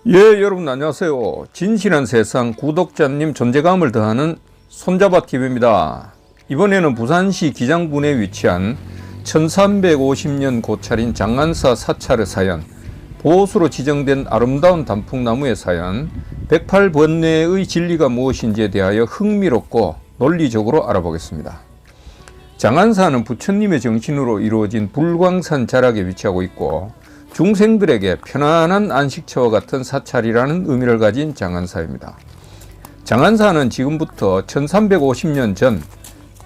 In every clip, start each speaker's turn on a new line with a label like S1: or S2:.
S1: 예, 여러분 안녕하세요. 진실한 세상 구독자님 존재감을 더하는 손잡아TV입니다. 이번에는 부산시 기장군에 위치한 1350년 고찰인 장안사 사찰의 사연, 보호수로 지정된 아름다운 단풍나무의 사연, 108번뇌의 진리가 무엇인지에 대하여 흥미롭고 논리적으로 알아보겠습니다. 장안사는 부처님의 정신으로 이루어진 불광산 자락에 위치하고 있고 중생들에게 편안한 안식처와 같은 사찰이라는 의미를 가진 장안사입니다. 장안사는 지금부터 1350년 전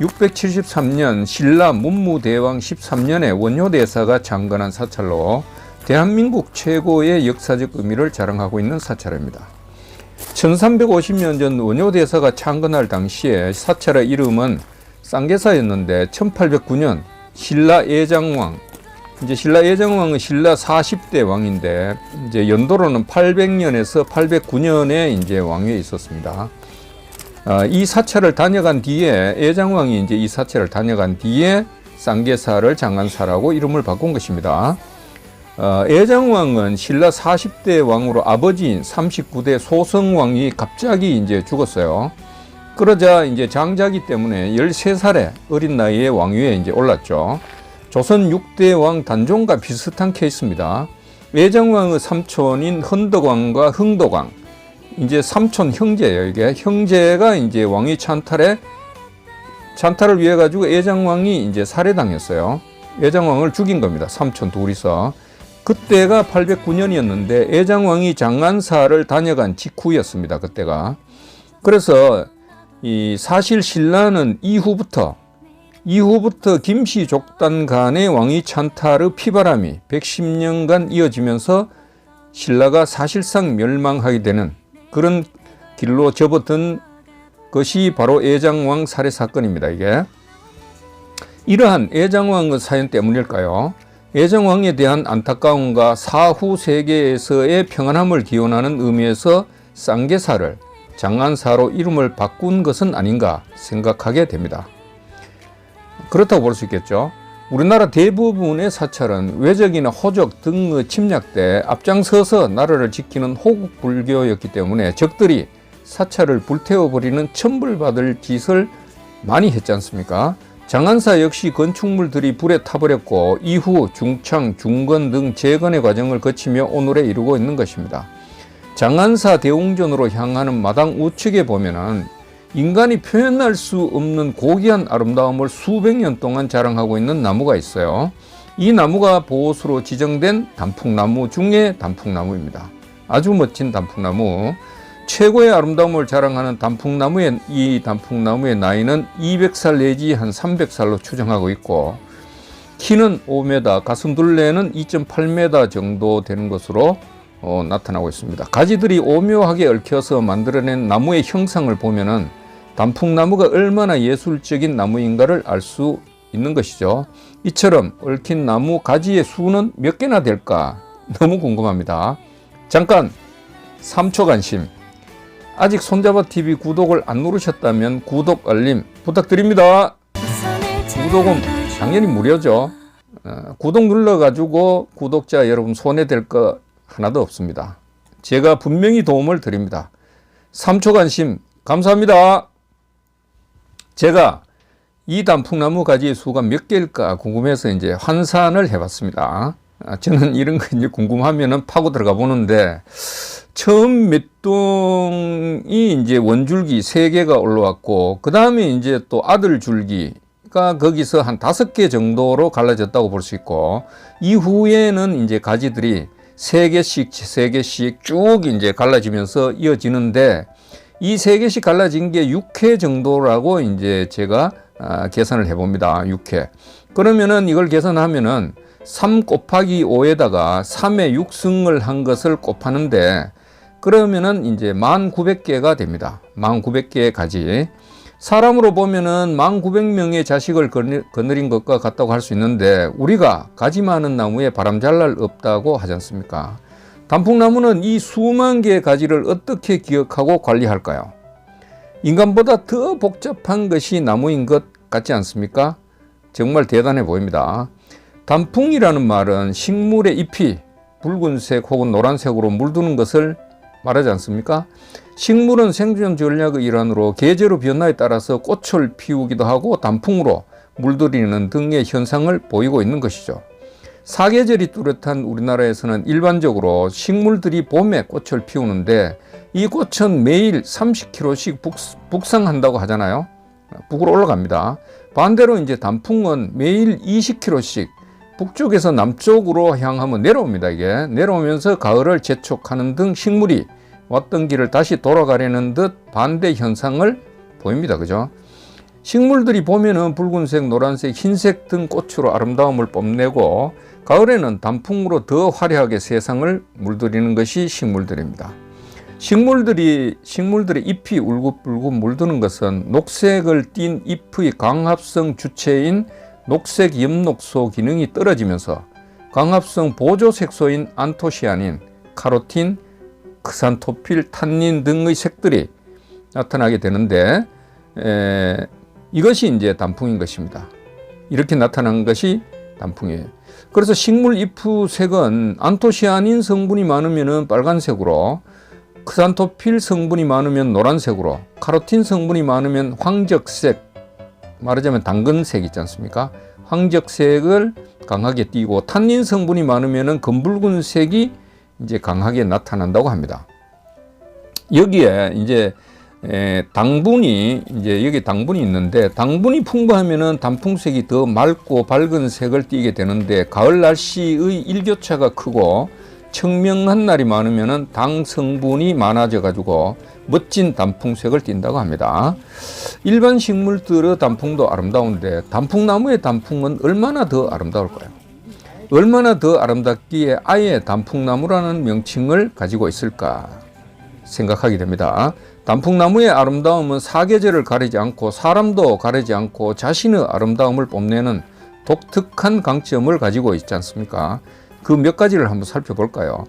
S1: 673년 신라 문무대왕 13년에 원효대사가 창건한 사찰로 대한민국 최고의 역사적 의미를 자랑하고 있는 사찰입니다. 1350년 전 원효대사가 창건할 당시에 사찰의 이름은 쌍계사였는데 1809년 신라 예장왕, 신라 예장왕은 신라 40대 왕인데 연도로는 800년에서 809년에 왕위에 있었습니다. 이 사찰을 다녀간 뒤에 예장왕이 이 사찰을 다녀간 뒤에 쌍계사를 장안사라고 이름을 바꾼 것입니다. 예장왕은 신라 40대 왕으로 아버지인 39대 소성왕이 갑자기 죽었어요. 그러자 장자기 때문에 13살의 어린 나이에 왕위에 올랐죠. 조선 6대 왕 단종과 비슷한 케이스입니다. 예장왕의 삼촌인 헌덕왕과 흥덕왕, 삼촌 형제예요. 이게 형제가 왕위 찬탈을 위해 가지고 예장왕이 살해당했어요. 예장왕을 죽인 겁니다. 삼촌 둘이서. 그때가 809년이었는데 예장왕이 장안사를 다녀간 직후였습니다. 그때가. 그래서 사실 신라는 이후부터 김씨 족단 간의 왕위 찬탈의 피바람이 110년간 이어지면서 신라가 사실상 멸망하게 되는 그런 길로 접어든 것이 바로 예장왕 살해 사건입니다. 이게 이러한 예장왕의 사연 때문일까요? 예장왕에 대한 안타까움과 사후 세계에서의 평안함을 기원하는 의미에서 쌍계사를 장안사로 이름을 바꾼 것은 아닌가 생각하게 됩니다. 그렇다고 볼 수 있겠죠. 우리나라 대부분의 사찰은 외적이나 호적 등의 침략 때 앞장서서 나라를 지키는 호국 불교였기 때문에 적들이 사찰을 불태워버리는 천벌받을 짓을 많이 했지 않습니까? 장안사 역시 건축물들이 불에 타버렸고 이후 중창, 중건 등 재건의 과정을 거치며 오늘에 이르고 있는 것입니다. 장안사 대웅전으로 향하는 마당 우측에 보면은 인간이 표현할 수 없는 고귀한 아름다움을 수백 년 동안 자랑하고 있는 나무가 있어요. 이 나무가 보호수로 지정된 단풍나무 중에 단풍나무입니다. 아주 멋진 단풍나무. 최고의 아름다움을 자랑하는 이 단풍나무의 나이는 200살 내지 한 300살로 추정하고 있고 키는 5m, 가슴둘레는 2.8m 정도 되는 것으로 나타나고 있습니다. 가지들이 오묘하게 얽혀서 만들어낸 나무의 형상을 보면은 단풍나무가 얼마나 예술적인 나무인가를 알 수 있는 것이죠. 이처럼 얽힌 나무 가지의 수는 몇 개나 될까? 너무 궁금합니다. 잠깐 3초 관심. 아직 손잡아TV 구독을 안 누르셨다면 구독, 알림 부탁드립니다. 구독은 당연히 무료죠. 구독 눌러가지고 구독자 여러분 손해 될 거 하나도 없습니다. 제가 분명히 도움을 드립니다. 3초 관심 감사합니다. 제가 이 단풍나무 가지의 수가 몇 개일까 궁금해서 환산을 해봤습니다. 저는 이런 거 궁금하면은 파고 들어가 보는데 처음 몇 동이 원줄기 3개가 올라왔고 그 다음에 또 아들 줄기가 거기서 한 5개 정도로 갈라졌다고 볼 수 있고 이후에는 가지들이 3개씩 쭉 갈라지면서 이어지는데 이 3개씩 갈라진 게 6회 정도라고 제가 계산을 해봅니다. 6회. 그러면은 이걸 계산하면은 3 곱하기 5에다가 3의 6승을 한 것을 곱하는데 그러면은 1900개가 됩니다. 1900개의 가지. 사람으로 보면은 1900명의 자식을 거느린 것과 같다고 할 수 있는데 우리가 가지 많은 나무에 바람 잘 날 없다고 하지 않습니까? 단풍나무는 이 수만 개의 가지를 어떻게 기억하고 관리할까요? 인간보다 더 복잡한 것이 나무인 것 같지 않습니까? 정말 대단해 보입니다. 단풍이라는 말은 식물의 잎이 붉은색 혹은 노란색으로 물드는 것을 말하지 않습니까? 식물은 생존 전략의 일환으로 계절의 변화에 따라서 꽃을 피우기도 하고 단풍으로 물들이는 등의 현상을 보이고 있는 것이죠. 사계절이 뚜렷한 우리나라에서는 일반적으로 식물들이 봄에 꽃을 피우는데 이 꽃은 매일 30km씩 북상한다고 하잖아요. 북으로 올라갑니다. 반대로 이제 단풍은 매일 20km씩 북쪽에서 남쪽으로 향하면 내려옵니다. 이게 내려오면서 가을을 재촉하는 등 식물이 왔던 길을 다시 돌아가려는 듯 반대 현상을 보입니다. 그죠? 식물들이 봄에는 붉은색, 노란색, 흰색 등 꽃으로 아름다움을 뽐내고 가을에는 단풍으로 더 화려하게 세상을 물들이는 것이 식물들입니다. 식물들의 잎이 울긋불긋 물드는 것은 녹색을 띤 잎의 광합성 주체인 녹색 엽록소 기능이 떨어지면서 광합성 보조 색소인 안토시아닌, 카로틴, 크산토필, 탄닌 등의 색들이 나타나게 되는데 이것이 이제 단풍인 것입니다. 이렇게 나타난 것이 단풍이에요. 그래서 식물 잎의 색은 안토시아닌 성분이 많으면 빨간색으로, 크산토필 성분이 많으면 노란색으로, 카로틴 성분이 많으면 황적색, 말하자면 당근색 있지 않습니까? 황적색을 강하게 띠고 탄닌 성분이 많으면 검붉은색이 이제 강하게 나타난다고 합니다. 여기에 이제 당분이 여기 당분이 있는데 당분이 풍부하면은 단풍색이 더 맑고 밝은 색을 띠게 되는데 가을 날씨의 일교차가 크고 청명한 날이 많으면은 당 성분이 많아져 가지고 멋진 단풍색을 띈다고 합니다. 일반 식물들의 단풍도 아름다운데 단풍나무의 단풍은 얼마나 더 아름다울까요? 얼마나 더 아름답기에 아예 단풍나무라는 명칭을 가지고 있을까 생각하게 됩니다. 단풍나무의 아름다움은 사계절을 가리지 않고 사람도 가리지 않고 자신의 아름다움을 뽐내는 독특한 강점을 가지고 있지 않습니까? 그 몇 가지를 한번 살펴볼까요?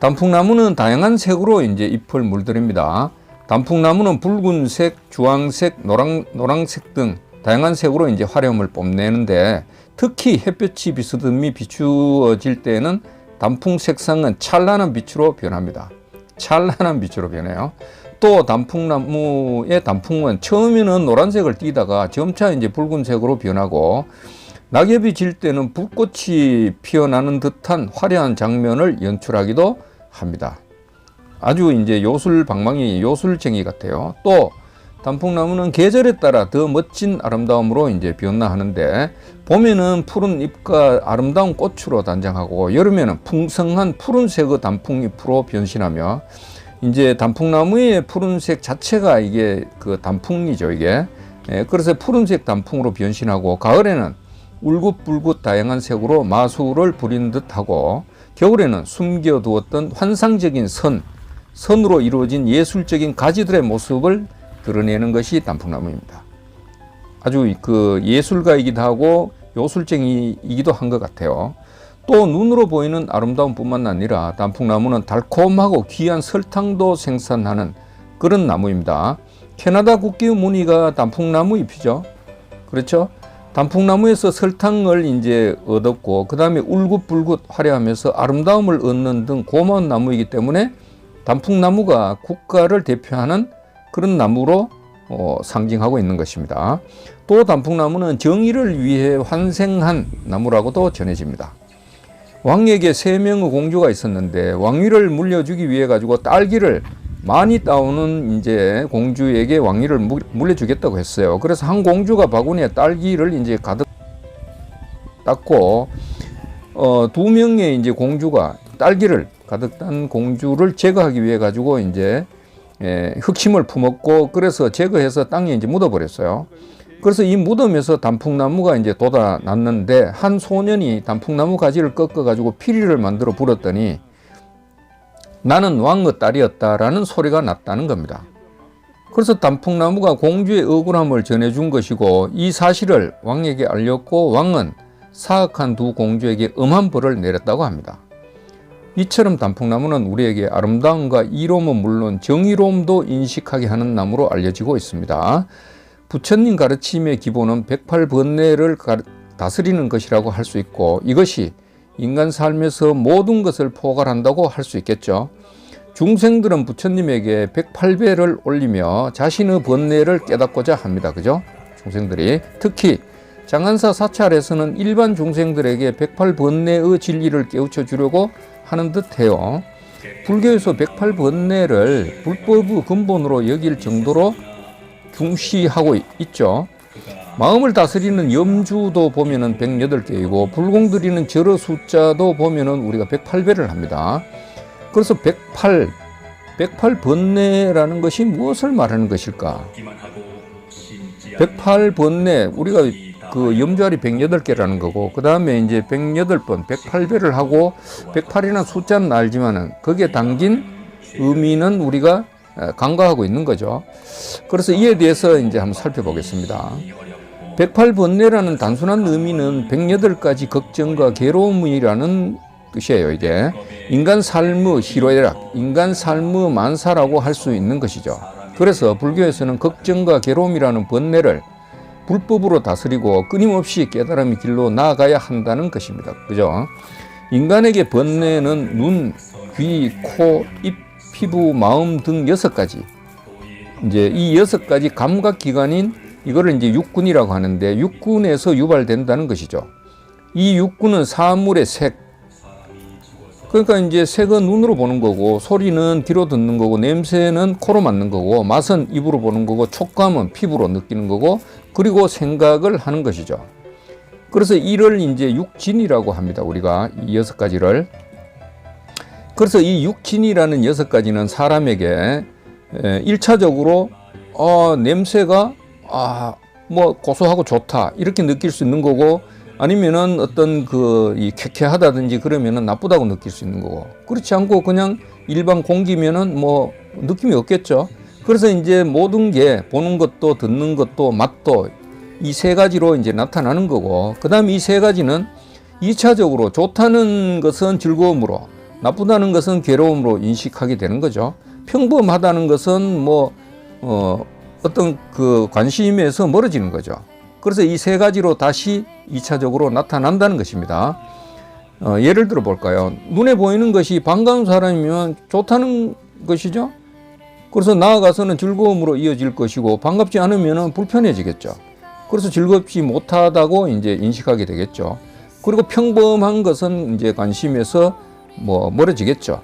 S1: 단풍나무는 다양한 색으로 이제 잎을 물들입니다. 단풍나무는 붉은색, 주황색, 노란색 등 다양한 색으로 이제 화려함을 뽐내는데 특히 햇볕이 비스듬히 비추어질 때에는 단풍 색상은 찬란한 빛으로 변합니다. 찬란한 빛으로 변해요. 또 단풍나무의 단풍은 처음에는 노란색을 띠다가 점차 이제 붉은색으로 변하고 낙엽이 질 때는 불꽃이 피어나는 듯한 화려한 장면을 연출하기도 합니다. 아주 이제 요술방망이, 요술쟁이 같아요. 또 단풍나무는 계절에 따라 더 멋진 아름다움으로 이제 변화하는데 봄에는 푸른 잎과 아름다운 꽃으로 단장하고 여름에는 풍성한 푸른색의 단풍잎으로 변신하며 이제 단풍나무의 푸른색 자체가 이게 그 단풍이죠, 이게. 그래서 푸른색 단풍으로 변신하고 가을에는 울긋불긋 다양한 색으로 마술을 부린 듯하고 겨울에는 숨겨두었던 환상적인 선으로 이루어진 예술적인 가지들의 모습을 드러내는 것이 단풍나무입니다. 아주 그 예술가이기도 하고 요술쟁이이기도 한 것 같아요. 또 눈으로 보이는 아름다움뿐만 아니라 단풍나무는 달콤하고 귀한 설탕도 생산하는 그런 나무입니다. 캐나다 국기의 무늬가 단풍나무 잎이죠. 그렇죠? 단풍나무에서 설탕을 이제 얻었고 그 다음에 울긋불긋 화려하면서 아름다움을 얻는 등 고마운 나무이기 때문에 단풍나무가 국가를 대표하는 그런 나무로 상징하고 있는 것입니다. 또 단풍나무는 정의를 위해 환생한 나무라고도 전해집니다. 왕에게 3명의 공주가 있었는데 왕위를 물려주기 위해 가지고 딸기를 많이 따오는 이제 공주에게 왕위를 물려주겠다고 했어요. 그래서 한 공주가 바구니에 딸기를 이제 가득 땄고 2명의 이제 공주가 딸기를 가득 딴 공주를 제거하기 위해 가지고 이제 흑심을 품었고 그래서 제거해서 땅에 이제 묻어버렸어요. 그래서 이 무덤에서 단풍나무가 이제 돋아났는데 한 소년이 단풍나무 가지를 꺾어 가지고 피리를 만들어 불었더니 나는 왕의 딸이었다라는 소리가 났다는 겁니다. 그래서 단풍나무가 공주의 억울함을 전해준 것이고 이 사실을 왕에게 알렸고 왕은 사악한 두 공주에게 엄한 벌을 내렸다고 합니다. 이처럼 단풍나무는 우리에게 아름다움과 이로움은 물론 정의로움도 인식하게 하는 나무로 알려지고 있습니다. 부처님 가르침의 기본은 108번뇌를 다스리는 것이라고 할 수 있고 이것이 인간 삶에서 모든 것을 포괄한다고 할 수 있겠죠. 중생들은 부처님에게 108배를 올리며 자신의 번뇌를 깨닫고자 합니다. 그죠? 중생들이. 특히 장안사 사찰에서는 일반 중생들에게 108번뇌의 진리를 깨우쳐 주려고 하는 듯해요. 불교에서 108번뇌를 불법의 근본으로 여길 정도로 중시하고 있죠. 마음을 다스리는 염주도 보면은 108개이고 불공들이는 절의 숫자도 보면은 우리가 108배를 합니다. 그래서 108번뇌라는 것이 무엇을 말하는 것일까? 108번뇌, 우리가 그 염주알이 108개라는 거고, 그 다음에 이제 108번, 108배를 하고, 108이라는 숫자는 알지만은 거기에 담긴 의미는 우리가 간과하고 있는 거죠. 그래서 이에 대해서 이제 한번 살펴보겠습니다. 108번뇌라는 단순한 의미는 108가지 걱정과 괴로움이라는 뜻이에요. 이게 인간 삶의 희로애락, 인간 삶의 만사라고 할 수 있는 것이죠. 그래서 불교에서는 걱정과 괴로움이라는 번뇌를 불법으로 다스리고 끊임없이 깨달음의 길로 나아가야 한다는 것입니다. 그죠? 인간에게 번뇌는 눈, 귀, 코, 입, 피부, 마음 등 6가지. 이제 이 6가지 감각 기관인 이거를 이제 육군이라고 하는데 육군에서 유발된다는 것이죠. 이 육군은 사물의 색, 그러니까 이제 색은 눈으로 보는 거고, 소리는 귀로 듣는 거고, 냄새는 코로 맡는 거고, 맛은 입으로 보는 거고, 촉감은 피부로 느끼는 거고, 그리고 생각을 하는 것이죠. 그래서 이를 이제 육진이라고 합니다. 우리가 이 6가지를. 그래서 이 육진이라는 6가지는 사람에게 1차적으로 냄새가 뭐 고소하고 좋다 이렇게 느낄 수 있는 거고, 아니면은 어떤 이 쾌쾌하다든지 그러면은 나쁘다고 느낄 수 있는 거고, 그렇지 않고 그냥 일반 공기면은 뭐 느낌이 없겠죠. 그래서 이제 모든 게 보는 것도 듣는 것도 맛도 이 3가지로 이제 나타나는 거고, 그 다음에 이 3가지는 2차적으로 좋다는 것은 즐거움으로, 나쁘다는 것은 괴로움으로 인식하게 되는 거죠. 평범하다는 것은 뭐 어떤 그 관심에서 멀어지는 거죠. 그래서 이 3가지로 다시 2차적으로 나타난다는 것입니다. 예를 들어 볼까요? 눈에 보이는 것이 반가운 사람이면 좋다는 것이죠. 그래서 나아가서는 즐거움으로 이어질 것이고, 반갑지 않으면 불편해지겠죠. 그래서 즐겁지 못하다고 이제 인식하게 되겠죠. 그리고 평범한 것은 이제 관심에서 뭐 멀어지겠죠.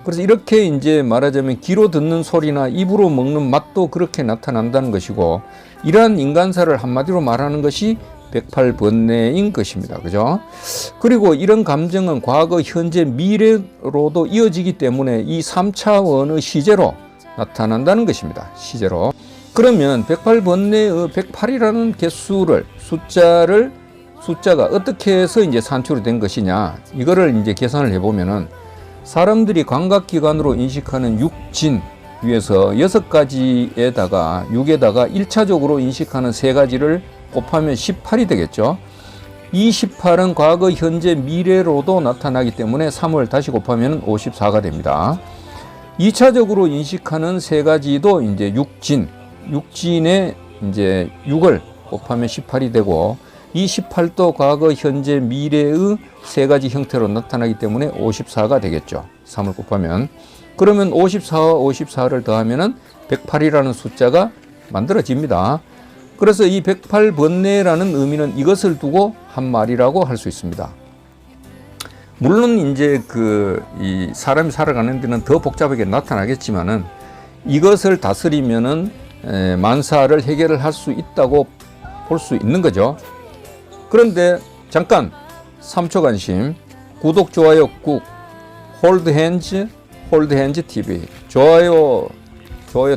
S1: 그래서 이렇게 이제 말하자면 귀로 듣는 소리나 입으로 먹는 맛도 그렇게 나타난다는 것이고, 이러한 인간사를 한마디로 말하는 것이 108번뇌인 것입니다. 그죠? 그리고 이런 감정은 과거, 현재, 미래로도 이어지기 때문에 이 3차원의 시제로 나타난다는 것입니다. 시제로. 그러면 108번뇌의 108이라는 개수를, 숫자가 어떻게 해서 이제 산출이 된 것이냐, 이거를 이제 계산을 해보면은 사람들이 감각기관으로 인식하는 육진 위에서 6가지에다가 6에다가 1차적으로 인식하는 3가지를 곱하면 18이 되겠죠. 이 18은 과거, 현재, 미래로도 나타나기 때문에 3을 다시 곱하면 54가 됩니다. 2차적으로 인식하는 3가지도 이제 육진에 이제 6을 곱하면 18이 되고, 이 18도 과거, 현재, 미래의 3가지 형태로 나타나기 때문에 54가 되겠죠. 3을 곱하면. 그러면 54와 54를 더하면은 108이라는 숫자가 만들어집니다. 그래서 이 108번뇌라는 의미는 이것을 두고 한 말이라고 할 수 있습니다. 물론 이제 이 사람이 살아가는 데는 더 복잡하게 나타나겠지만은 이것을 다스리면은 만사를 해결을 할 수 있다고 볼 수 있는 거죠. 그런데 잠깐 3초 관심, 구독, 좋아요 꾹, 홀드핸즈 TV, 좋아요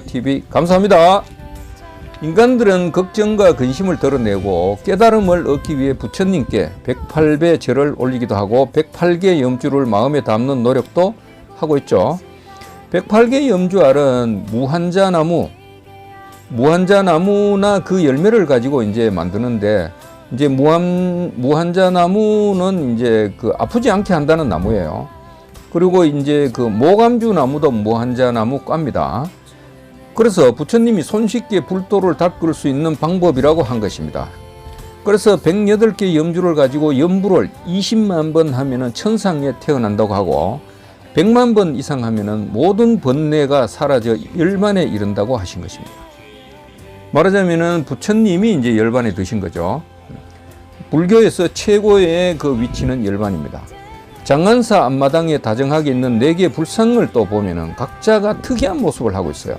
S1: TV 감사합니다. 인간들은 걱정과 근심을 덜어내고 깨달음을 얻기 위해 부처님께 108배 절을 올리기도 하고 108개 염주를 마음에 담는 노력도 하고 있죠. 108개 염주알은 무한자나무나 그 열매를 가지고 이제 만드는데, 이제 무한자나무는 이제 아프지 않게 한다는 나무예요. 그리고 이제 모감주 나무도 무한자나무과입니다. 그래서 부처님이 손쉽게 불도를 닦을 수 있는 방법이라고 한 것입니다. 그래서 108개 염주를 가지고 염불을 20만 번 하면은 천상에 태어난다고 하고 100만 번 이상 하면은 모든 번뇌가 사라져 열반에 이른다고 하신 것입니다. 말하자면은 부처님이 이제 열반에 드신 거죠. 불교에서 최고의 그 위치는 열반입니다. 장안사 앞마당에 다정하게 있는 4개의 불상을 또 보면은 각자가 특이한 모습을 하고 있어요.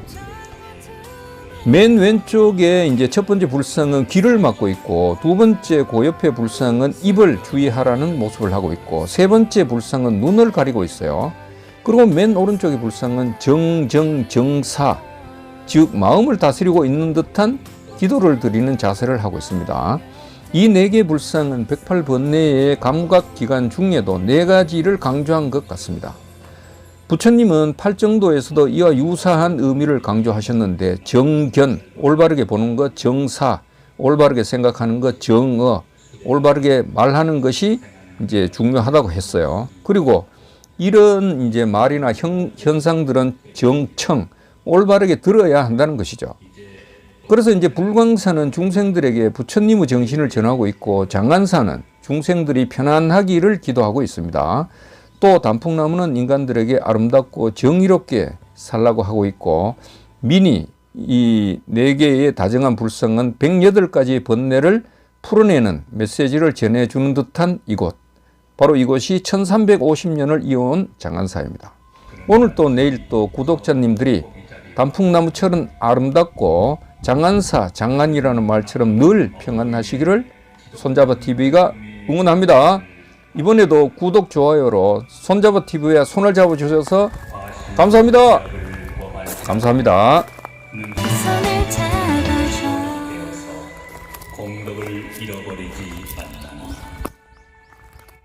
S1: 맨 왼쪽에 이제 첫 번째 불상은 귀를 막고 있고, 두 번째 그 옆에 불상은 입을 주의하라는 모습을 하고 있고, 세 번째 불상은 눈을 가리고 있어요. 그리고 맨 오른쪽의 불상은 정사, 즉 마음을 다스리고 있는 듯한 기도를 드리는 자세를 하고 있습니다. 이 4개의 불상은 108번뇌의 감각기관 중에도 4가지를 강조한 것 같습니다. 부처님은 팔정도에서도 이와 유사한 의미를 강조하셨는데, 정견, 올바르게 보는 것, 정사, 올바르게 생각하는 것, 정어, 올바르게 말하는 것이 이제 중요하다고 했어요. 그리고 이런 이제 말이나 현상들은 정청, 올바르게 들어야 한다는 것이죠. 그래서 이제 불광사는 중생들에게 부처님의 정신을 전하고 있고, 장안사는 중생들이 편안하기를 기도하고 있습니다. 또 단풍나무는 인간들에게 아름답고 정의롭게 살라고 하고 있고, 미니 이 4개의 다정한 불상은 108가지의 번뇌를 풀어내는 메시지를 전해주는 듯한 이곳, 바로 이곳이 1350년을 이어온 장안사입니다. 오늘 또 내일 또 구독자님들이 단풍나무처럼 아름답고 장안사, 장안이라는 말처럼 늘 평안하시기를 손잡아TV가 응원합니다. 이번에도 구독, 좋아요로 손잡아TV와 손을 잡아주셔서 감사합니다. 감사합니다.